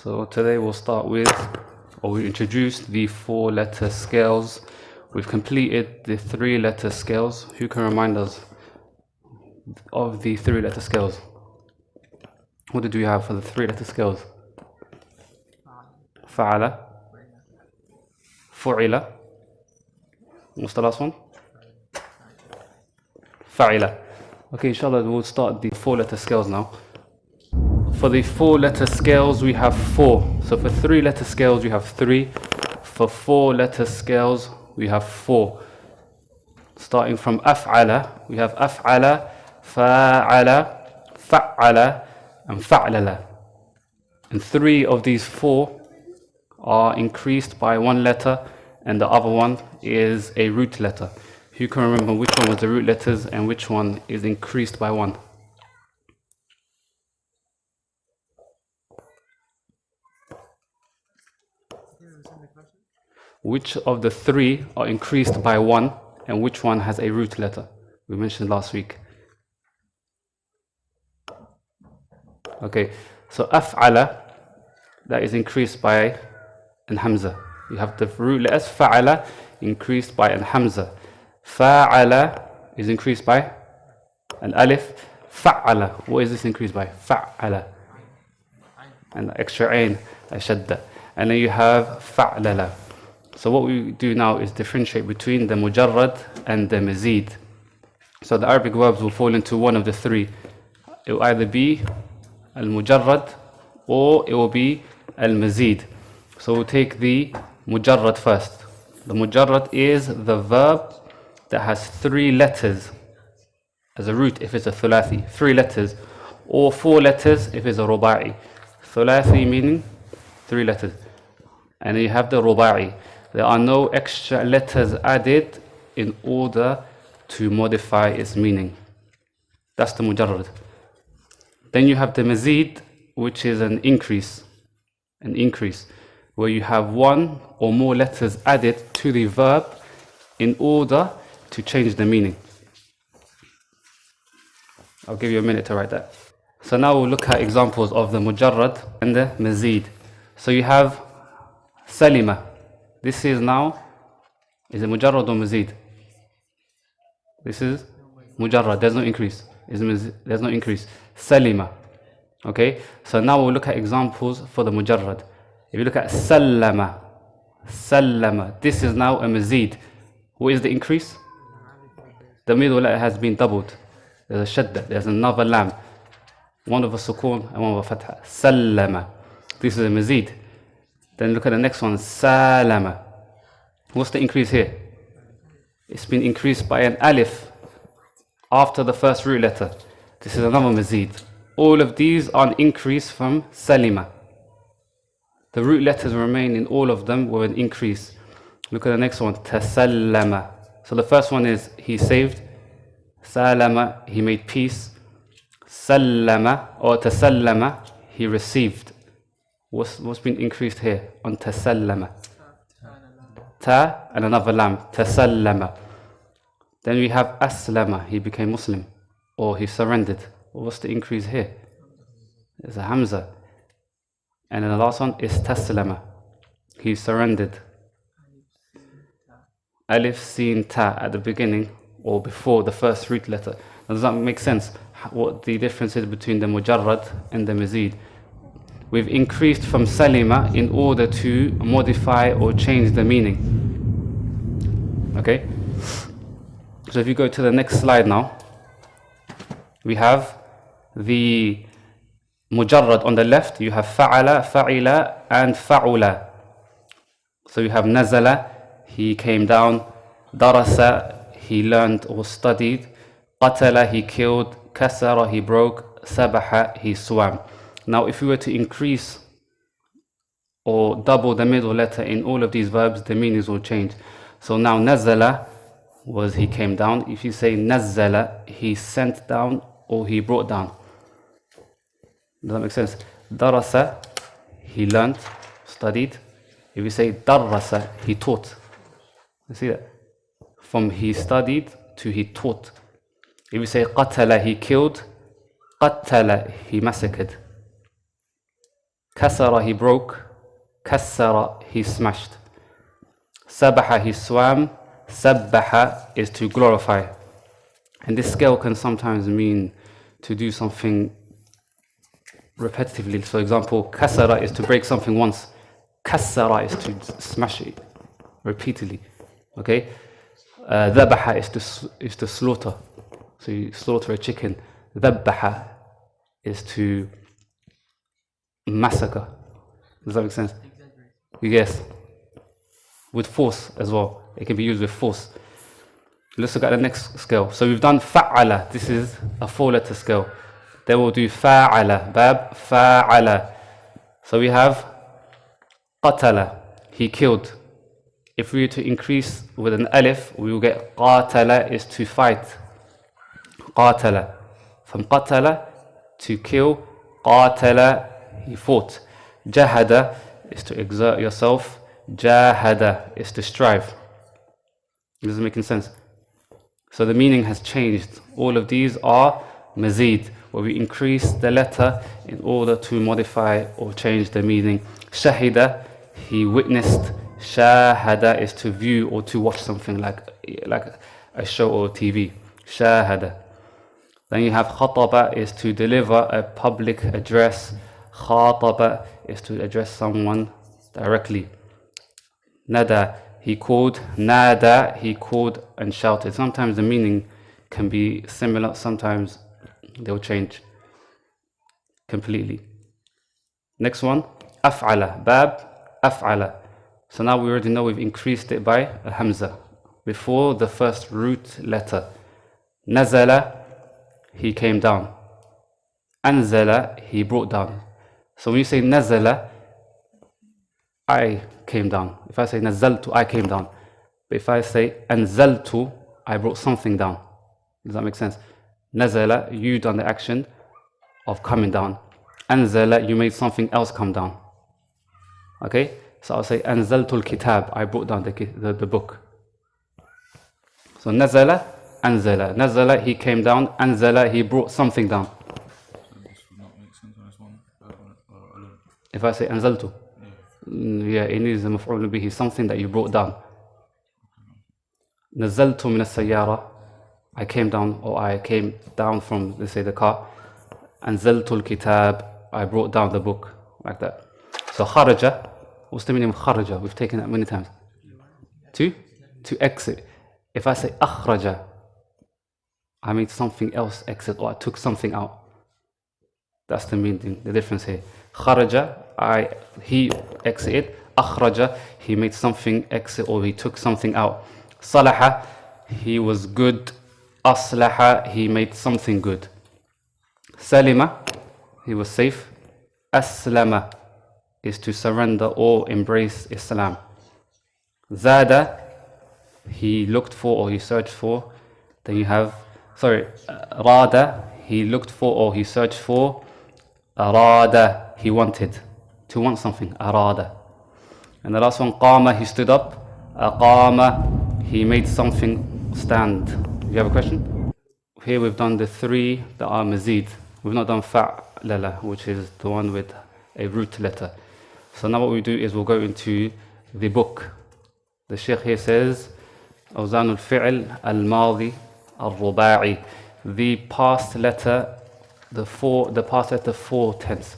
So today we'll start with, or we introduced the 4-letter scales. We've completed the 3-letter scales. Who can remind us of the 3-letter scales? What did we have for the 3-letter scales? Fa'ala, fu'ila. What's the last one? Fa'ila. Okay, inshallah, we'll start the 4-letter scales now. For the 4-letter scales, we have 4. So for 3-letter scales, we have 3. For 4-letter scales, we have 4. Starting from af'ala, we have af'ala, fa'ala, fa'ala, and fa'lala. And 3 of these 4 are increased by 1 letter, and the other one is a root letter. Who can remember which one was the root letters and which one is increased by 1? Which of the 3 are increased by 1 and which one has a root letter? We mentioned last week. Okay, so af'ala, that is increased by an hamza. You have the root letters fa'ala increased by an hamza. Fa'ala is increased by an alif. Fa'ala, what is this increased by? Fa'ala. And extra ain, shadda. And then you have fa'lala. So what we do now is differentiate between the Mujarrad and the Mazid. So the Arabic verbs will fall into one of the 3. It will either be al-Mujarrad or it will be al-Mazid. So we'll take the Mujarrad first. The Mujarrad is the verb that has 3 letters as a root if it's a thulathi, 3 letters, or 4 letters if it's a ruba'i. Thulathi meaning 3 letters. And then you have the ruba'i. There are no extra letters added in order to modify its meaning. That's the Mujarrad. Then you have the Mazid, which is an increase, where you have 1 or more letters added to the verb in order to change the meaning. I'll give you a minute to write that. So now we'll look at examples of the Mujarrad and the Mazid. So you have Salima. This is now, is it Mujarrad or Mazid? This is Mujarrad, there's no increase. There's no increase. Salima. Okay, so now we'll look at examples for the Mujarrad. If you look at Sallama, Sallama, this is now a Mazid. What is the increase? The middle letter has been doubled. There's a shadda, there's another lam. One of a sukoon and one of a fatha. Sallama. This is a Mazid. Then look at the next one, Salama. What's the increase here? It's been increased by an alif after the first root letter. This is another Mazid. All of these are an increase from Salima. The root letters remain in all of them with an increase. Look at the next one, Tasallama. So the first one is he saved. Salama, he made peace. Sallama or Tasallama, he received. What's been increased here on tasallama? Ta and another lam, tasallama. Then we have aslama, he became Muslim or he surrendered. What's the increase here? There's a hamza. And then the last one is taslama, he surrendered. Alif, sin, ta at the beginning or before the first root letter. Does that make sense? What the difference is between the Mujarrad and the Mazid? We've increased from Salima in order to modify or change the meaning. Okay? So if you go to the next slide now, we have the Mujarrad on the left. You have Fa'ala, Fa'ila, and Fa'ula. So you have Nazala, he came down. Darasa, he learned or studied. Qatala, he killed. Kasara, he broke. Sabaha, he swam. Now, if we were to increase or double the middle letter in all of these verbs, the meanings will change. So now, nazala was he came down. If you say nazzala, he sent down or he brought down. Does that make sense? Darasa, he learned, studied. If you say darrasa, he taught. You see that? From he studied to he taught. If you say qatala, he killed. Qattala, he massacred. Kasara, he broke. Kassara, he smashed. Sabaha, he swam. Sabbaha is to glorify. And this scale can sometimes mean to do something repetitively. For example, kasara is to break something once. Kassara is to smash it repeatedly. Okay? Dhabaha is to slaughter. So you slaughter a chicken. Dhabbaha is to massacre. Does that make sense? Yes. With force as well. It can be used with force. Let's look at the next scale. So we've done fa'ala. This is a 4-letter scale. Then we'll do fa'ala. Bab fa'ala. So we have qatala. He killed. If we were to increase with an alif, we will get qatala is to fight. Qatala. From qatala to kill. Qatala, he fought. Jahada is to exert yourself. Jahada is to strive. This is making sense. So the meaning has changed. All of these are mazid, where we increase the letter in order to modify or change the meaning. Shahida, he witnessed. Shahada is to view or to watch something like a show or TV. Shahada. Then you have khataba is to deliver a public address. Khataba is to address someone directly. Nada, he called. Nada, he called and shouted. Sometimes the meaning can be similar, sometimes they'll change completely. Next one, af'ala. Bab, af'ala. So now we already know we've increased it by a hamza before the first root letter. Nazala, he came down. Anzala, he brought down. So when you say nazala, I came down. If I say nazaltu, I came down. But if I say anzaltu, I brought something down. Does that make sense? Nazala, you done the action of coming down. Anzala, you made something else come down. Okay? So I'll say anzaltul kitab, I brought down the book. So nazala, anzala. Nazala, he came down. Anzala, he brought something down. This would not make sense on this one. If I say anzaltu, yeah, it needs a maf'ul bihi, something that you brought down. Nazaltu min as-sayyara, I came down, or I came down from, let's say, the car. Anzaltul kitab, I brought down the book, like that. So kharaja, what's the meaning of kharaja? We've taken that many times. To exit. If I say akhraja, I made something else exit, or I took something out. That's the meaning, the difference here. Kharaja, he exited. Akhraja, he made something exit, or he took something out. Salaha, he was good. Aslaha, he made something good. Salima, he was safe. Aslama is to surrender or embrace Islam. Zada, he looked for or he searched for. Then you have, Rada, he looked for or he searched for. Arada, he wanted. To want something. Arada. And the last one, Qama, he stood up. Aqama, he made something stand. Do you have a question? Here we've done the 3 that are mazid. We've not done fa'lala, which is the one with a root letter. So now what we do is we'll go into the book. The Sheikh here says, أوزان الفعل الماضي الرباعي. The past letter, the past letter 4 tense.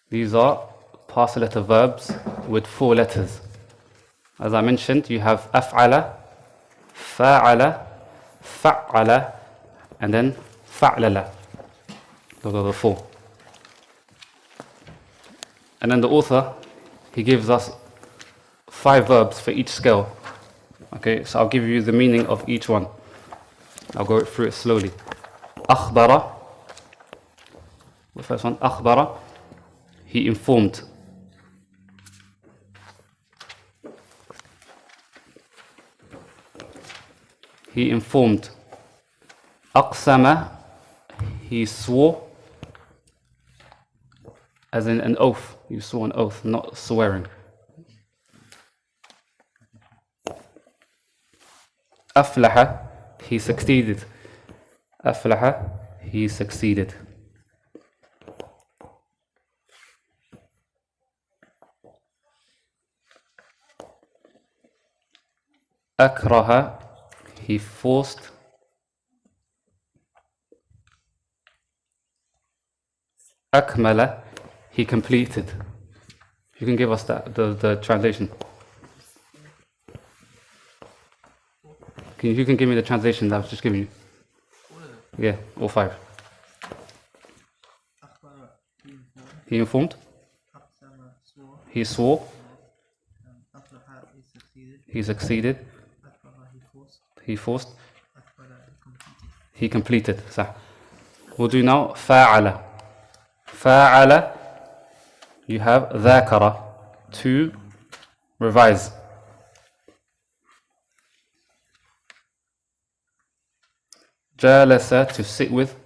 These are past letter verbs with 4 letters. As I mentioned, you have af'ala, fa'ala, fa'ala, and then fa'lala. Those are the 4. And then the author, he gives us 5 verbs for each scale. Okay, so I'll give you the meaning of each one. I'll go through it slowly. Akhbara, the first one, akhbara, he informed. He informed. Aqsama, he swore, as in an oath. You swore an oath, not swearing. Aflaha, he succeeded. Aflaha, he succeeded. أكره, he forced. أكمل, he completed. You can give us that, the translation. You can give me the translation that I was just giving you. Yeah, all five. He informed. He swore. He succeeded. He forced. He completed. صح. We'll do now فاعل. فاعل, you have ذاكر, to revise. جالس, to sit with.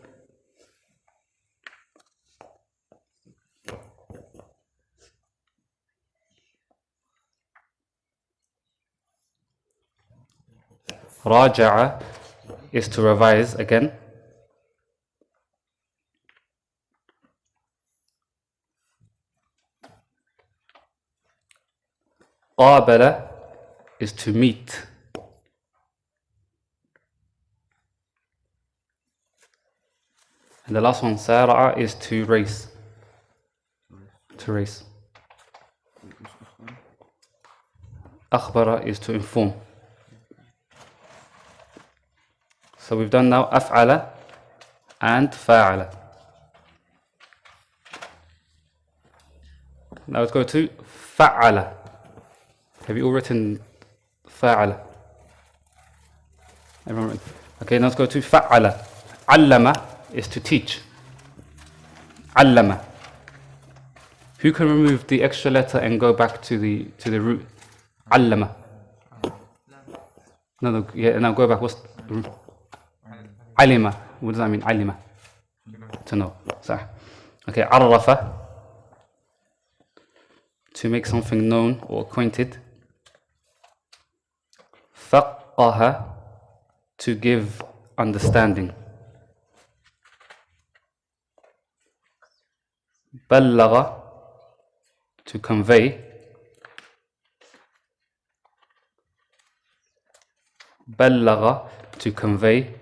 راجع is to revise again. قابل is to meet. And the last one, سارع, is to race. To race. أخبر is to inform. So we've done now أفعل and فاعل. Now let's go to فعل. Have you all written فاعل? Everyone written? Okay, now let's go to فعل. علم is to teach. علم. Who can remove the extra letter and go back to the root? علم. No, yeah, now go back. What's علم? What does that mean? علم. To know. صح. Okay, عرف, to make something known or acquainted. فقه, to give understanding. بلغ, to convey. بلغ, to convey.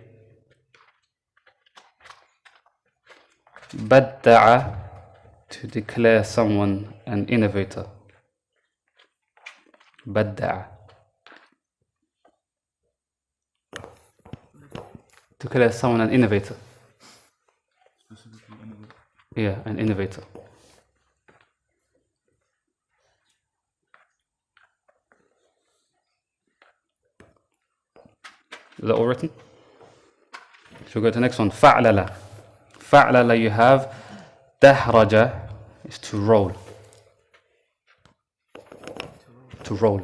بدع, to declare someone an innovator. بدع, to declare someone an innovator. Yeah, an innovator. Is that all written? Shall we go to the next one? فعلل. فعلل, you have دحرج, is to roll. To roll.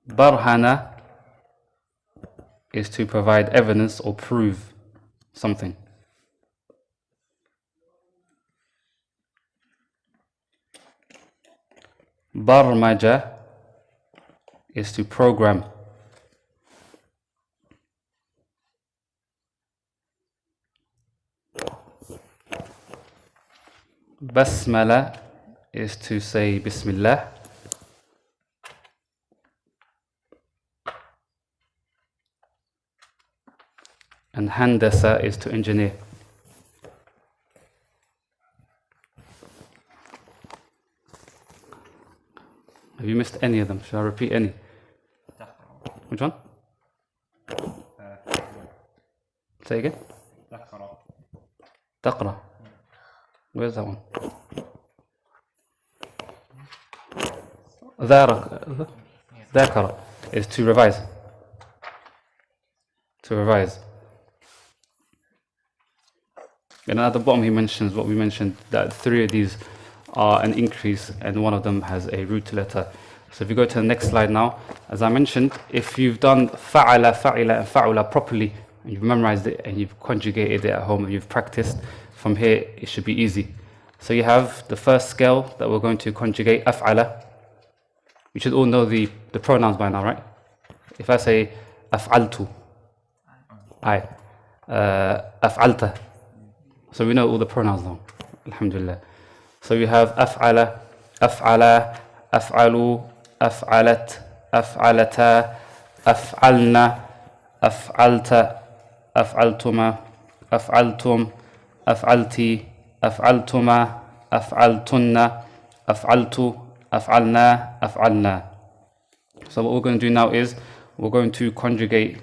برهن is to provide evidence or prove something. برمج is to program. بسملة is to say Bismillah. And handasa is to engineer. Have you missed any of them? Shall I repeat any? Which one? Say again. تقرأ. Where's that one? ذاكر is to revise. To revise. And at the bottom he mentions what we mentioned, that three of these are an increase and one of them has a root letter. So if you go to the next slide now, as I mentioned, if you've done fa'ala, fa'ila and fa'ula properly, and you've memorized it and you've conjugated it at home and you've practiced, from here it should be easy. So you have the first scale that we're going to conjugate, af'ala. You should all know the pronouns by now, right? If I say af'altu, I, af'alta. So we know all the pronouns now, alhamdulillah. So we have af'ala, af'ala, أفعلوا أفعلت أفعلتا أفعلنا أفعلت أفعلتما أفعلتم أفعلتي أفعلتما أفعلتن أفعلت أفعلنا أفعلنا. So what we're going to do now is we're going to conjugate.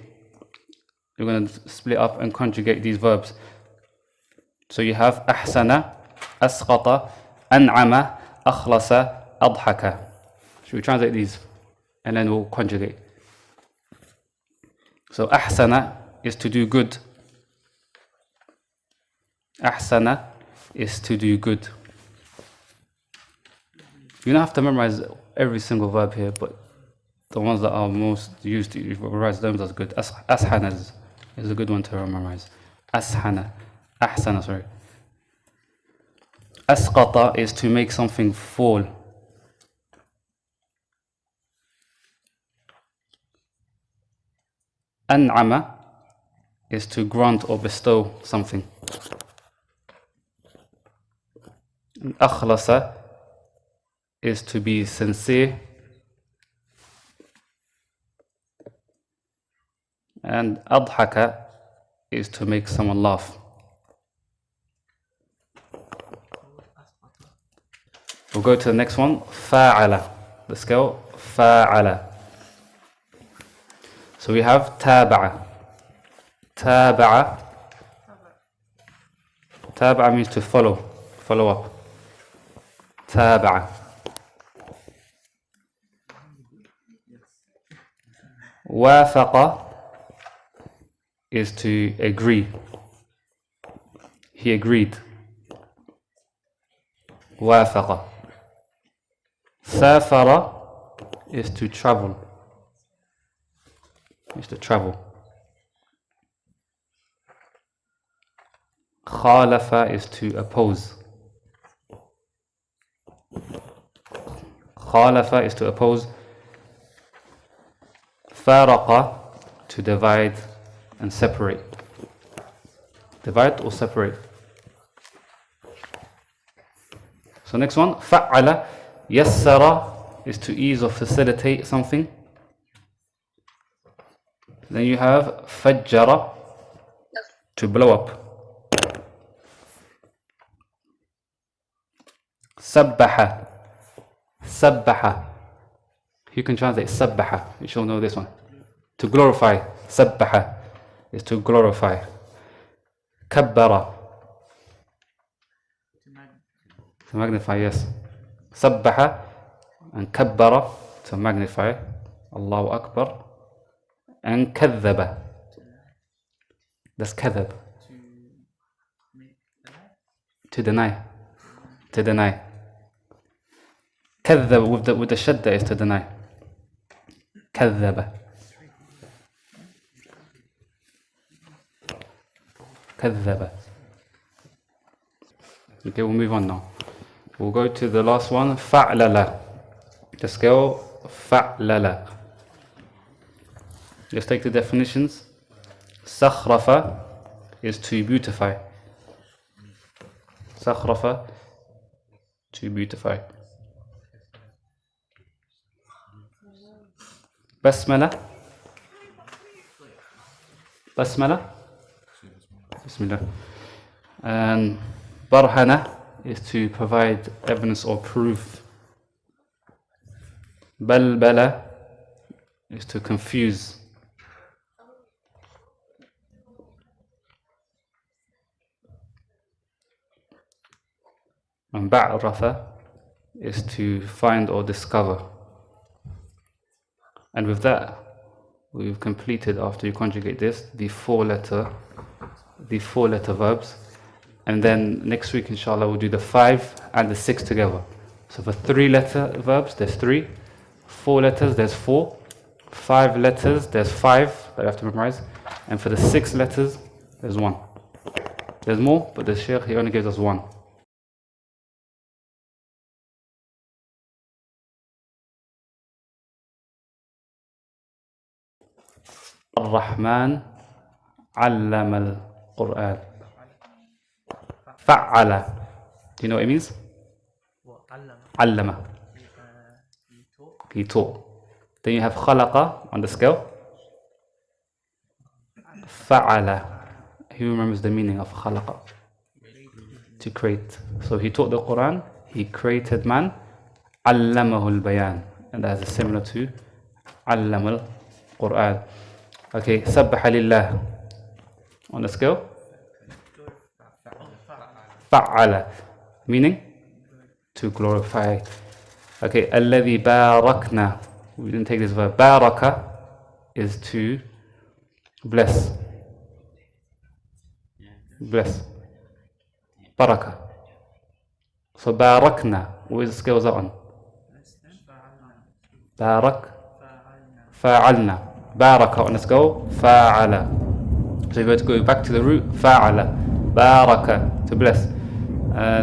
We're going to split up and conjugate these verbs. So you have أحسن أسقط أنعم أخلص أضحك. Should we translate these and then we'll conjugate? So أحسن is to do good. أحسن is to do good. You don't have to memorize every single verb here, but the ones that are most used, you memorize them, that's good. أسحن is a good one to memorize. أسحن, أحسن, sorry. أسقط is to make something fall. أنعم is to grant or bestow something. أخلص is to be sincere. And أضحك is to make someone laugh. We'll go to the next one. فاعل. The scale فاعل. So we have تابع. تابع. تابع means to follow up. تابع. وافق is to agree. He agreed. وافق. سافر is to travel. خالف is to oppose. خالف is to oppose. فارق to divide and separate. Divide or separate. So next one, فعل. يسر is to ease or facilitate something. Then you have فجر, to blow up. سبح. سبح. You can translate سبح. You should know this one. To glorify. سبح is to glorify. كبر. To magnify, yes. سبح and كبر to magnify. Allahu Akbar. And كذب. That's كذب. To deny. كذب with the shadda is to deny. كذب. كذب. Okay, we'll move on now. We'll go to the last one. فعلل. The scale فعلل. Let's take the definitions. سخرف is to beautify. سخرف, to beautify. بسملة. بسملة. Bismillah. And برهنة is to provide evidence or proof. بلبلة is to confuse. And بعرف is to find or discover. And with that, we've completed, after you conjugate this, the four letter verbs. And then next week, inshallah, we'll do the 5 and the 6 together. So for 3 letter verbs, there's 3. 4 letters, there's 4. 5 letters, there's 5 that you have to memorize. And for the 6 letters, there's 1. There's more, but the Shaykh, he only gives us 1. الرحمن علم القرآن. فعل. Do you know what it means? علم. he taught. Then you have khalaqa on the scale. Fa'ala. Who remembers the meaning of khalaqa? To create. So he taught the Quran, he created man. Allamahu al-bayan. And that is similar to allama al-Quran. Okay, sabbaha lillah. On the scale. Fa'ala. Meaning? To glorify. Okay, alladhi barakna. We didn't take this verb. Baraka is to bless. Bless. Baraka. So barakna. What is the scale that on? Barak. Fa'alna. Baraka on the scale. Fa'ala. So you're going to go back to the root. Fa'ala. Baraka. To bless.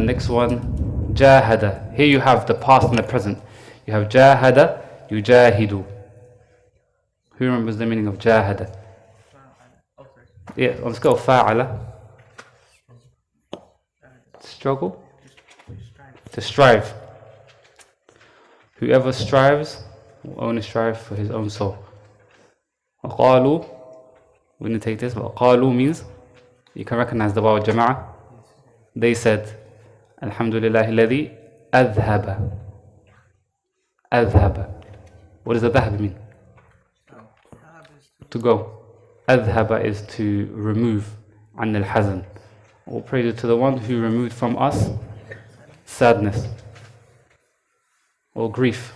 Next one. Jahada. Here you have the past and the present. You have jahada, yujahidu. Who remembers the meaning of jahada? Yeah, on the scale of fa'ala. Struggle? To strive. Whoever strives will only strive for his own soul. وقالوا, we didn't take this, but قالوا means, you can recognize the word jama'ah. They said, Alhamdulillah alladhi adhaba. Adhaba. What does adhaba mean? To go. Adhaba is to remove. An al-hazan. All praise to the one who removed from us sadness or grief.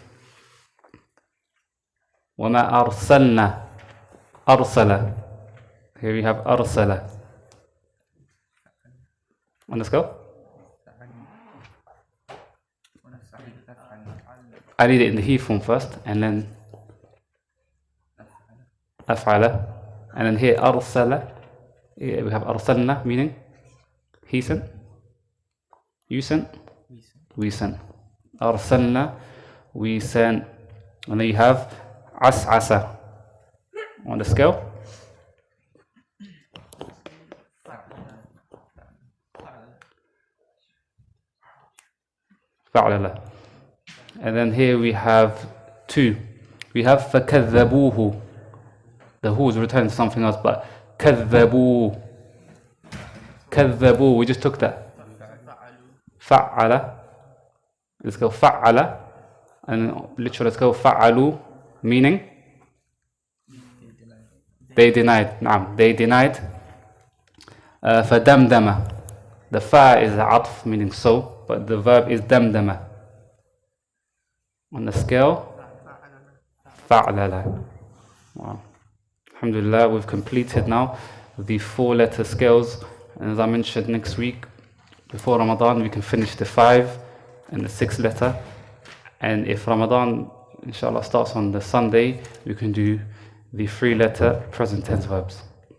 وَمَا أَرْسَلْنَا. أَرْسَلَ. Here we have أَرْسَلَ. On the scale? I need it in the he form first, and then أفعل, and then here أرسل. We have أرسلنا, meaning he sent, you sent, we sent. أرسلنا, we sent. And then you have عسعس on the scale. فعل. And then here we have two. We have فَكَذَّبُوهُ. The who is returned to something else, but كَذَّبُوهُ. كَذَّبُوهُ. We just took that. فَعَّلَ. Let's go فَعَّلَ. And literally let's go فَعَّلُوا. Meaning? They denied. نعم. They denied. فَدَمْدَمَ. The fa is عطف, meaning so, but the verb is دَمْدَمَ. On the scale, فَعْلَلَ. Wow. Alhamdulillah, we've completed now the 4-letter scales. And as I mentioned, next week, before Ramadan, we can finish the 5 and the 6-letter. And if Ramadan, inshallah, starts on the Sunday, we can do the 3-letter present tense verbs.